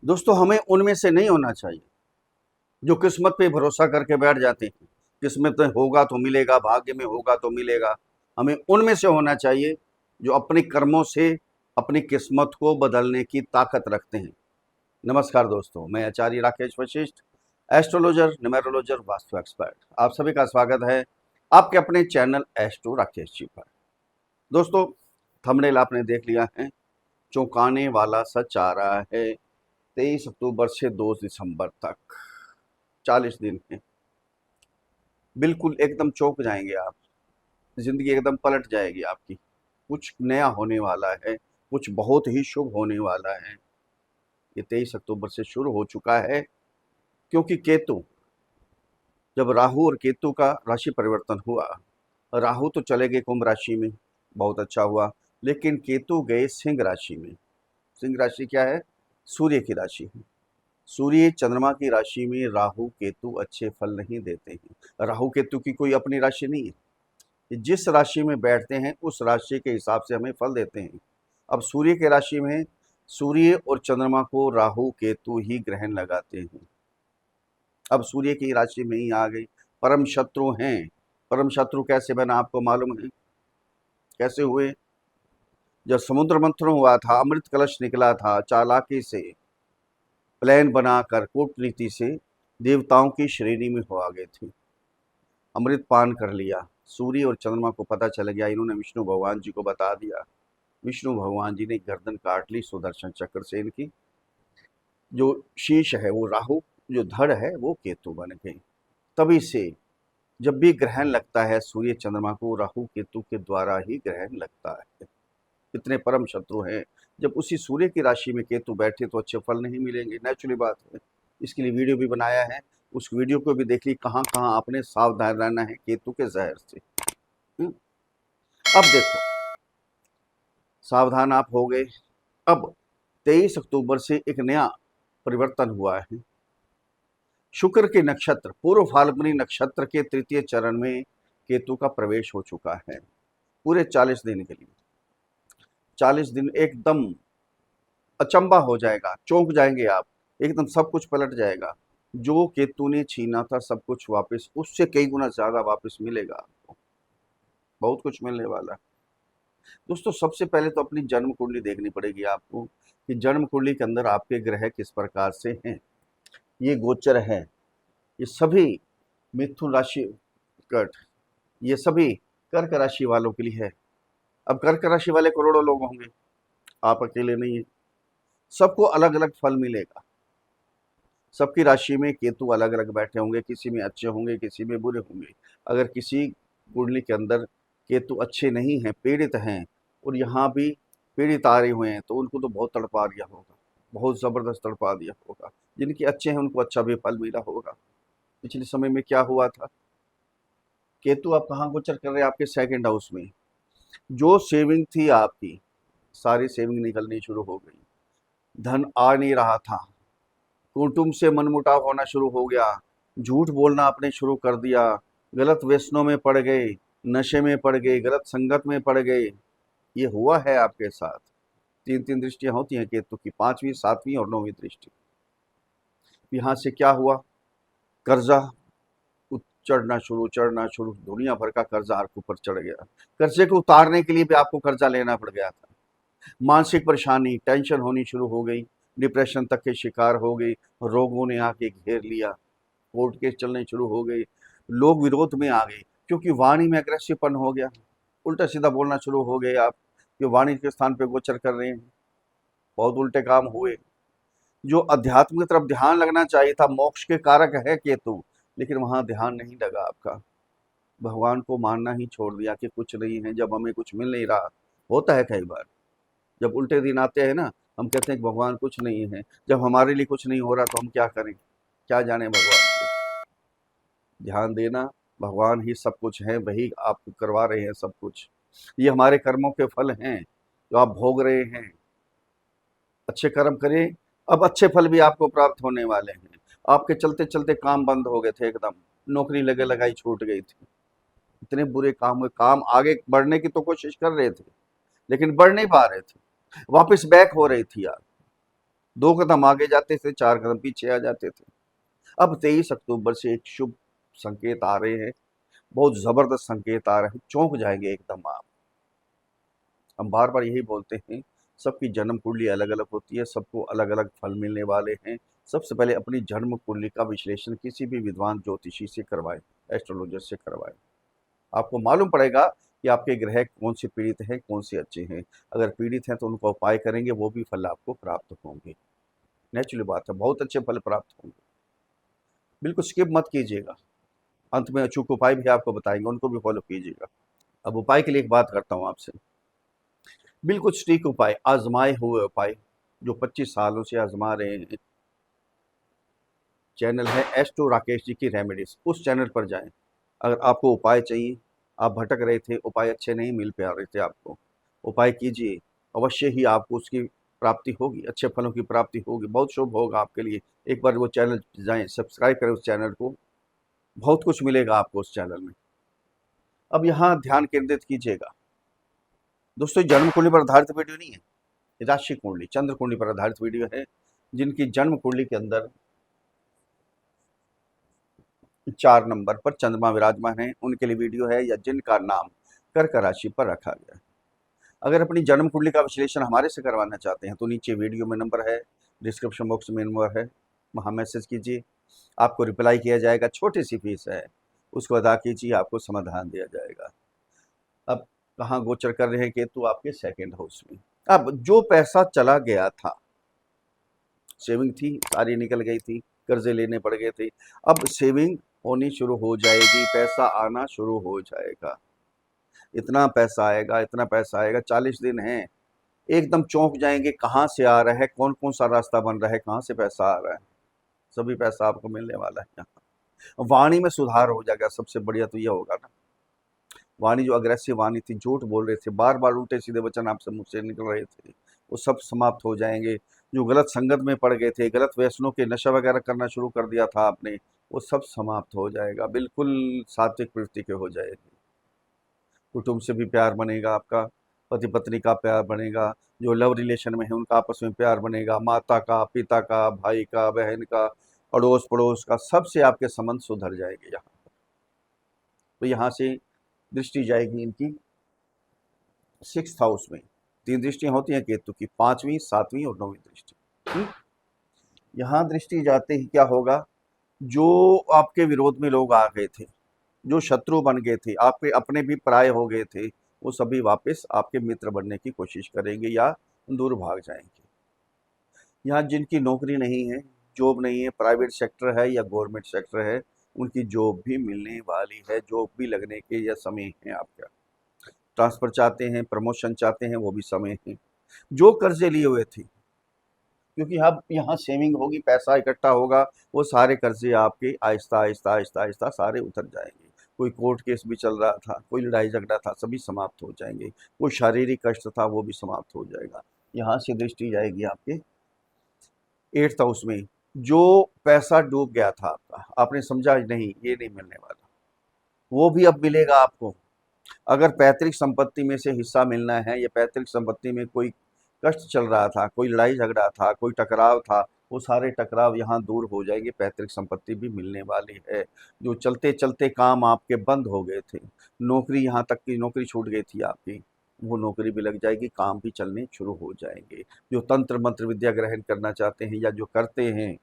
दोस्तों, हमें उनमें से नहीं होना चाहिए जो किस्मत पे भरोसा करके बैठ जाते हैं। किस्मत में होगा तो मिलेगा, भाग्य में होगा तो मिलेगा। हमें उनमें से होना चाहिए जो अपने कर्मों से अपनी किस्मत को बदलने की ताकत रखते हैं। नमस्कार दोस्तों, मैं आचार्य राकेश वशिष्ठ, एस्ट्रोलॉजर, न्यूमेरोलॉजर, वास्तु एक्सपर्ट। आप सभी का स्वागत है आपके अपने चैनल एस्ट्रो राकेश जी पर। दोस्तों, थंबनेल आपने देख लिया है। चौंकाने वाला सच आ रहा है। 23 अक्टूबर से 2 दिसंबर तक 40 दिन है। बिल्कुल एकदम चौंक जाएंगे आप। जिंदगी एकदम पलट जाएगी आपकी। कुछ नया होने वाला है, कुछ बहुत ही शुभ होने वाला है। ये 23 अक्टूबर से शुरू हो चुका है, क्योंकि केतु, जब राहु और केतु का राशि परिवर्तन हुआ, राहु तो चले गए कुंभ राशि में, बहुत अच्छा हुआ। लेकिन केतु गए सिंह राशि में। सिंह राशि क्या है? सूर्य की राशि है। सूर्य चंद्रमा की राशि में राहु केतु अच्छे फल नहीं देते हैं। राहु केतु की कोई अपनी राशि नहीं है। ये जिस राशि में बैठते हैं उस राशि के हिसाब से हमें फल देते हैं। अब सूर्य के राशि में सूर्य और चंद्रमा को राहु केतु ही ग्रहण लगाते हैं। अब सूर्य की राशि में ही आ गई। परम शत्रु हैं। परम शत्रु कैसे बना आपको मालूम है? कैसे हुए? जब समुद्र मंथन हुआ था, अमृत कलश निकला था, चालाकी से प्लान बनाकर कूटनीति से देवताओं की श्रेणी में हो आ गए थे। अमृत पान कर लिया। सूर्य और चंद्रमा को पता चल गया, इन्होंने विष्णु भगवान जी को बता दिया। विष्णु भगवान जी ने गर्दन काट ली सुदर्शन चक्र से इनकी। जो शीश है वो राहु, जो धड़ है वो केतु बन गई। तभी से जब भी ग्रहण लगता है सूर्य चंद्रमा को, राहु केतु के द्वारा ही ग्रहण लगता है। इतने परम शत्रु हैं। जब उसी सूर्य की राशि में केतु बैठे तो अच्छे फल नहीं मिलेंगे, नेचुरली बात है। इसके लिए वीडियो भी बनाया है, उस वीडियो को भी देख ली, कहाँ कहाँ आपने सावधान रहना है केतु के जहर से। हम्म? अब देखो, सावधान आप हो गए। अब 23 अक्टूबर से एक नया परिवर्तन हुआ है। शुक्र के नक्षत्र पूर्व फाल्गुनी नक्षत्र के तृतीय चरण में केतु का प्रवेश हो चुका है। पूरे 40 दिन के लिए। 40 दिन एकदम अचंबा हो जाएगा, चौंक जाएंगे आप। एकदम सब कुछ पलट जाएगा। जो केतु ने छीना था सब कुछ वापस, उससे कई गुना ज्यादा वापस मिलेगा आपको। बहुत कुछ मिलने वाला है। दोस्तों, सबसे पहले तो अपनी जन्म कुंडली देखनी पड़ेगी आपको कि जन्म कुंडली के अंदर आपके ग्रह किस प्रकार से हैं। ये गोचर है। ये सभी मिथुन राशि, कट, ये सभी कर्क राशि वालों के लिए है। अब कर्क राशि वाले करोड़ों लोग होंगे, आप अकेले नहीं है। सबको अलग अलग फल मिलेगा। सबकी राशि में केतु अलग अलग बैठे होंगे, किसी में अच्छे होंगे, किसी में बुरे होंगे। अगर किसी कुंडली के अंदर केतु अच्छे नहीं हैं, पीड़ित हैं, और यहाँ भी पीड़ित आ रहे हुए हैं, तो उनको तो बहुत तड़पा दिया होगा, बहुत ज़बरदस्त तड़पा दिया होगा। जिनके अच्छे हैं उनको अच्छा भी फल मिला होगा। पिछले समय में क्या हुआ था? केतु आप कहाँ गोचर कर रहे हैं? आपके सेकंड हाउस में। जो सेविंग थी आपकी, सारी सेविंग निकलनी शुरू हो गई। धन आ नहीं रहा था। कुटुंब से मनमुटाव होना शुरू हो गया। झूठ बोलना आपने शुरू कर दिया। गलत व्यसनों में पड़ गए, नशे में पड़ गए, गलत संगत में पड़ गए। ये हुआ है आपके साथ। तीन तीन दृष्टियां होती हैं केतु की, पांचवी, सातवीं और नौवीं दृष्टि। यहाँ से क्या हुआ? कर्जा चढ़ना शुरू, दुनिया भर का कर्जा आपके ऊपर चढ़ गया। कर्जे को उतारने के लिए भी आपको कर्जा लेना पड़ गया था। मानसिक परेशानी, टेंशन होनी शुरू हो गई। डिप्रेशन तक के शिकार हो गई। रोगों ने आके घेर लिया। कोर्ट केस चलने शुरू हो गए। लोग विरोध में आ गए, क्योंकि वाणी में अग्रेसिवपन हो गया। उल्टा सीधा बोलना शुरू हो गए आप, जो वाणी के स्थान पे गोचर कर रहे हैं। बहुत उल्टे काम हुए। जो अध्यात्म की तरफ ध्यान लगना चाहिए था, मोक्ष के कारक है केतु, लेकिन वहां ध्यान नहीं लगा आपका। भगवान को मानना ही छोड़ दिया कि कुछ नहीं है, जब हमें कुछ मिल नहीं रहा। होता है कई बार, जब उल्टे दिन आते हैं ना, हम कहते हैं कि भगवान कुछ नहीं है। जब हमारे लिए कुछ नहीं हो रहा तो हम क्या करें? क्या जाने भगवान को। ध्यान देना, भगवान ही सब कुछ है, वही आपको करवा रहे हैं सब कुछ। ये हमारे कर्मों के फल हैं जो आप भोग रहे हैं। अच्छे कर्म करें, अब अच्छे फल भी आपको प्राप्त होने वाले हैं। आपके चलते चलते काम बंद हो गए थे एकदम। नौकरी लगे लगाई छूट गई थी। इतने बुरे काम हुए। काम आगे बढ़ने की तो कोशिश कर रहे थे, लेकिन बढ़ नहीं पा रहे थे। वापस बैक हो रही थी यार। 2 कदम आगे जाते थे, 4 कदम पीछे आ जाते थे। अब 23 अक्टूबर से एक शुभ संकेत आ रहे हैं, बहुत ज़बरदस्त संकेत आ रहे हैं, चौंक जाएंगे एकदम आप। हम बार बार यही बोलते हैं, सबकी जन्म कुंडली अलग अलग होती है, सबको अलग अलग फल मिलने वाले हैं। सबसे पहले अपनी जन्म कुंडली का विश्लेषण किसी भी विद्वान ज्योतिषी से करवाएं, एस्ट्रोलॉजर से करवाएं। आपको मालूम पड़ेगा कि आपके ग्रह कौन से पीड़ित हैं, कौन से अच्छे हैं। अगर पीड़ित हैं तो उनका उपाय करेंगे, वो भी फल आपको प्राप्त होंगे। नेचुरली बात है, बहुत अच्छे फल प्राप्त होंगे। बिल्कुल स्किप मत कीजिएगा। अंत में अचूक उपाय भी आपको बताएंगे, उनको भी फॉलो कीजिएगा। अब उपाय के लिए एक बात करता हूँ आपसे, बिल्कुल सटीक उपाय, आजमाए हुए उपाय जो 25 सालों से आजमा रहे हैं। चैनल है एस्ट्रो राकेश जी की रेमेडीज, उस चैनल पर जाएं। अगर आपको उपाय चाहिए, आप भटक रहे थे, उपाय अच्छे नहीं मिल पा रहे थे आपको, उपाय कीजिए, अवश्य ही आपको उसकी प्राप्ति होगी, अच्छे फलों की प्राप्ति होगी, बहुत शुभ होगा आपके लिए। एक बार वो चैनल जाएं, सब्सक्राइब करें उस चैनल को, बहुत कुछ मिलेगा आपको उस चैनल में। अब यहाँ ध्यान केंद्रित कीजिएगा दोस्तों, जन्म कुंडली पर आधारित वीडियो नहीं है, राशि कुंडली, चंद्र कुंडली पर आधारित वीडियो है। जिनकी जन्म कुंडली के अंदर 4 नंबर पर चंद्रमा विराजमान है, उनके लिए वीडियो है, या जिनका नाम कर्क राशि पर रखा गया है। अगर अपनी जन्म कुंडली का विश्लेषण हमारे से करवाना चाहते हैं तो नीचे वीडियो में नंबर है, डिस्क्रिप्शन बॉक्स में नंबर है, वहाँ मैसेज कीजिए, आपको रिप्लाई किया जाएगा। छोटी सी फीस है, उसको अदा कीजिए, आपको समाधान दिया जाएगा। अब कहाँ गोचर कर रहे हैं केतु? आपके 2nd हाउस में। अब जो पैसा चला गया था, सेविंग थी सारी निकल गई थी, कर्जे लेने पड़ गए थे, अब सेविंग होनी शुरू हो जाएगी, पैसा आना शुरू हो जाएगा। इतना पैसा आएगा, इतना पैसा आएगा, 40 दिन हैं, एकदम चौंक जाएंगे, कहाँ से आ रहा है, कौन कौन सा रास्ता बन रहा है, कहाँ से पैसा आ रहा है। सभी पैसा आपको मिलने वाला है। यहाँ वाणी में सुधार हो जाएगा, सबसे बढ़िया तो यह होगा ना। वाणी जो अग्रेसिव वाणी थी, झूठ बोल रहे थे, बार बार उल्टे सीधे वचन आपसे मुंह से निकल रहे थे, वो सब समाप्त हो जाएंगे। जो गलत संगत में पड़ गए थे, गलत व्यसनों के नशा वगैरह करना शुरू कर दिया था आपने, वो सब समाप्त हो जाएगा, बिल्कुल सात्विक प्रवृत्ति के हो जाएगी। कुटुंब से भी प्यार बनेगा आपका, पति पत्नी का प्यार बनेगा, जो लव रिलेशन में है उनका आपस में प्यार बनेगा, माता का, पिता का, भाई का, बहन का, अड़ोस पड़ोस का, सबसे आपके संबंध सुधर जाएंगे। यहाँ तो यहाँ से दृष्टि जाएगी इनकी 6th हाउस में। 3 दृष्टियां होती हैं केतु की, 5वीं, 7वीं और 9वीं दृष्टि। यहाँ दृष्टि जाते ही क्या होगा, जो आपके विरोध में लोग आ गए थे, जो शत्रु बन गए थे, आपके अपने भी पराये हो गए थे, वो सभी वापस आपके मित्र बनने की कोशिश करेंगे या दूर भाग जाएंगे। यहाँ जिनकी नौकरी नहीं है, जॉब नहीं है, प्राइवेट सेक्टर है या गवर्नमेंट सेक्टर है, उनकी जॉब भी मिलने वाली है, जॉब भी लगने के या समय है आपका। ट्रांसफर चाहते हैं, प्रमोशन चाहते हैं, वो भी समय है। जो कर्जे लिए हुए थे, क्योंकि अब यहाँ सेविंग होगी, पैसा इकट्ठा होगा, वो सारे कर्जे आपके आहिस्ता आहिस्ता आहिस्ता आहिस्ता सारे उतर जाएंगे। कोई कोर्ट केस भी चल रहा था, कोई लड़ाई झगड़ा था, सभी समाप्त हो जाएंगे। कोई शारीरिक कष्ट था, वो भी समाप्त हो जाएगा। यहाँ से दृष्टि जाएगी आपके 8th हाउस में। जो पैसा डूब गया था आपका, आपने समझा नहीं ये नहीं मिलने वाला, वो भी अब मिलेगा आपको। अगर पैतृक संपत्ति में से हिस्सा मिलना है, या पैतृक संपत्ति में कोई कष्ट चल रहा था, कोई लड़ाई झगड़ा था, कोई टकराव था, वो सारे टकराव यहाँ दूर हो जाएंगे, पैतृक संपत्ति भी मिलने वाली है। जो चलते चलते काम आपके बंद हो गए थे, नौकरी, यहाँ तक की नौकरी छूट गई थी आपकी, वो नौकरी भी लग जाएगी, काम भी चलने शुरू हो जाएंगे। जो तंत्र मंत्र विद्या ग्रहण करना चाहते हैं या जो करते हैं,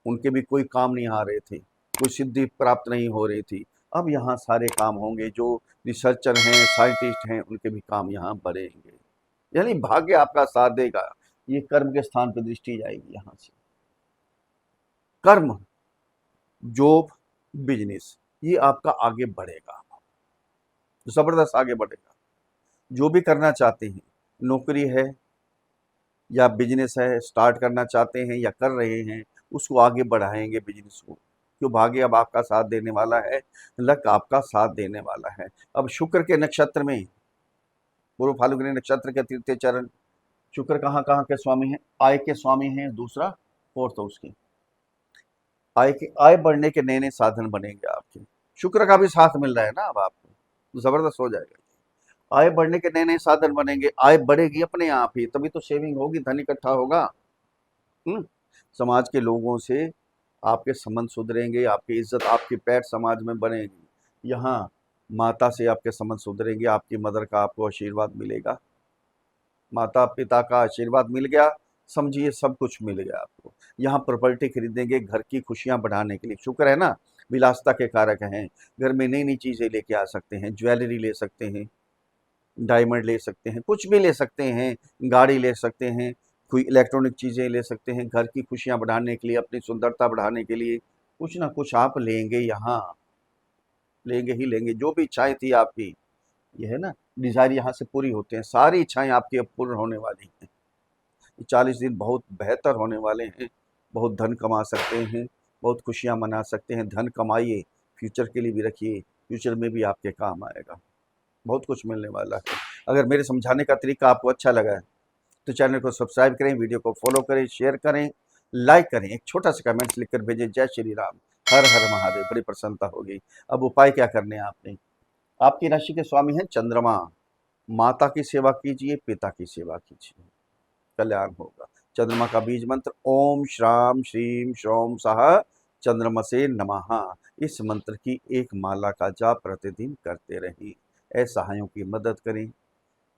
उनके भी कोई काम नहीं आ रहे थे, कोई सिद्धि प्राप्त नहीं हो रही थी, अब यहाँ सारे काम होंगे। जो रिसर्चर हैं, साइंटिस्ट हैं, उनके भी काम यहाँ बढ़ेंगे, यानी भाग्य आपका साथ देगा। ये कर्म के स्थान पर दृष्टि जाएगी यहाँ से। कर्म, जॉब, बिजनेस, ये आपका आगे बढ़ेगा, जबरदस्त आगे बढ़ेगा। जो भी करना चाहते हैं, नौकरी है या बिजनेस है, स्टार्ट करना चाहते हैं या कर रहे हैं, उसको आगे बढ़ाएंगे बिजनेस को, क्यों भाग्य अब आपका साथ देने वाला है, लक आपका साथ देने वाला है। अब शुक्र के नक्षत्र में, पूर्व फाल्गुनी नक्षत्र के 3य चरण, शुक्र कहाँ कहाँ के स्वामी हैं? आय के स्वामी हैं, दूसरा 4th हाउस के। आय बढ़ने के नए नए साधन बनेंगे आपके, शुक्र का भी साथ मिल रहा है ना अब आपको, तो जबरदस्त हो जाएगा। आय बढ़ने के नए नए साधन बनेंगे, आय बढ़ेगी अपने आप ही, तभी तो सेविंग होगी, धन इकट्ठा होगा। हम्म, समाज के लोगों से आपके संबंध सुधरेंगे, आपकी इज्जत, आपकी पैठ समाज में बनेगी। यहाँ माता से आपके संबंध सुधरेंगे, आपकी मदर का आपको आशीर्वाद मिलेगा। माता पिता का आशीर्वाद मिल गया, समझिए सब कुछ मिल गया आपको। यहाँ प्रॉपर्टी खरीदेंगे घर की खुशियाँ बढ़ाने के लिए, शुक्र है ना, विलासिता के कारक हैं। घर में नई नई चीज़ें लेके आ सकते हैं, ज्वेलरी ले सकते हैं, डायमंड ले सकते हैं, कुछ भी ले सकते हैं, गाड़ी ले सकते हैं, कोई इलेक्ट्रॉनिक चीज़ें ले सकते हैं, घर की खुशियाँ बढ़ाने के लिए, अपनी सुंदरता बढ़ाने के लिए कुछ ना कुछ आप लेंगे, यहाँ लेंगे ही लेंगे। जो भी इच्छाएं थी आपकी, ये है ना, डिज़ायर यहाँ से पूरी होते हैं, सारी इच्छाएं आपकी अब पूर्ण होने वाली हैं। 40 दिन बहुत बेहतर होने वाले हैं, बहुत धन कमा सकते हैं, बहुत खुशियाँ मना सकते हैं। धन कमाइए, फ्यूचर के लिए भी रखिए, फ्यूचर में भी आपके काम आएगा, बहुत कुछ मिलने वाला है। अगर मेरे समझाने का तरीका आपको अच्छा लगा है तो चैनल को सब्सक्राइब करें, वीडियो को फॉलो करें, शेयर करें, लाइक करें, एक छोटा सा कमेंट्स लिखकर भेजें, जय श्री राम, हर हर महादेव, बड़ी प्रसन्नता होगी। अब उपाय क्या करने हैं आपने, आपकी राशि के स्वामी हैं चंद्रमा, माता की सेवा कीजिए, पिता की सेवा कीजिए, कल्याण होगा। चंद्रमा का बीज मंत्र ओम श्राम श्रीम श्रोम सह चंद्रमसे नमः। इस मंत्र की एक माला का जाप प्रतिदिन करते रहें, असहायों की मदद करें,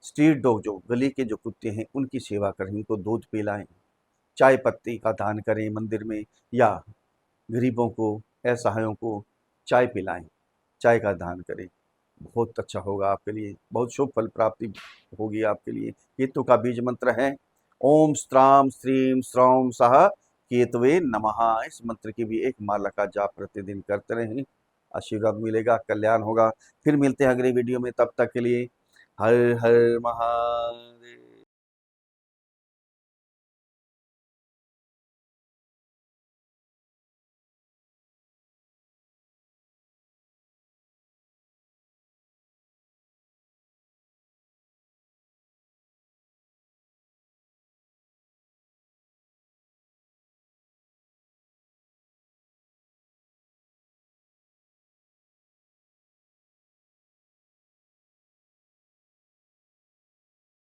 स्ट्रीट डॉग जो गली के जो कुत्ते हैं उनकी सेवा करें, उनको दूध पिलाएं, चाय पत्ती का दान करें मंदिर में, या गरीबों को, असहायों को चाय पिलाएं, चाय का दान करें, बहुत अच्छा होगा आपके लिए, बहुत शुभ फल प्राप्ति होगी आपके लिए। केतु का बीज मंत्र है ओम स्त्राम स्त्रीम स्त्रौम सह केतवे नमः। इस मंत्र की भी एक माला का जाप प्रतिदिन करते रहें, आशीर्वाद मिलेगा, कल्याण होगा। फिर मिलते हैं अगले वीडियो में, तब तक के लिए हर हर महादेव।